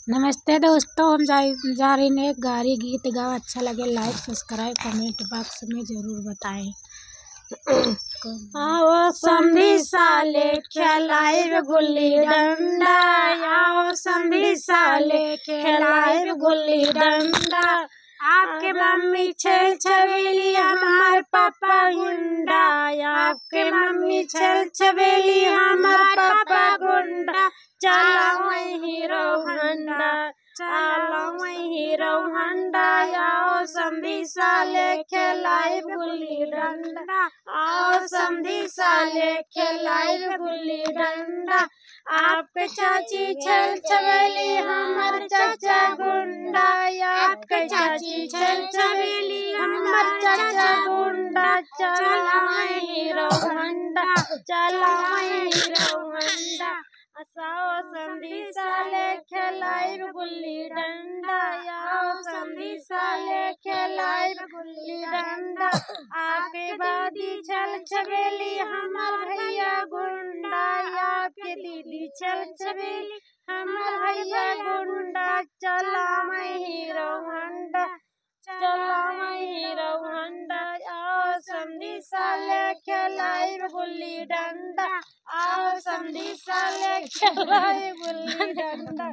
नमस्ते दोस्तों, हम जा रहे हैं एक गारी गीत गाओ। अच्छा लगे लाइक सब्सक्राइब कमेंट बॉक्स में जरूर बताएं। आओ समधी साले खेलाइब गुल्ली डंडा, आओ समधी साले खेलाइब गुल्ली डंडा। आपके मम्मी छेल छबेली हमार पापा गुंडा, आपके मम्मी छेल छबेली हमार पापा गुंडा। चलो हीरो हंडा, चलो हीरो हंडा, आओ समधी साले खेलाइब गुल्ली डंडा, आओ समधी साले खेलाइब गुल्ली डंडा। आपके चाची छेल छबेली हमार चाचा गुंडा, आपके चाची छेल छबेली हमार चाचा गुंडा। चलो हीरो हंडा, चलो हीरो हंडा, आओ समधी साले खेलाइब गुल्ली डंडा, आओ समधी साले खेलाइब गुल्ली डंडा। आपके दादी छेल छबेली हमार भैया गुंडा, आपके दीदी छेल छबेली हमार भैया गुंडा। चलो हीरो हंडा, चलो हीरो हंडा, आओ समधी साले खेलाइब गुल्ली डंडा, आओ समधी साले खेलाइब गुल्ली डंडा।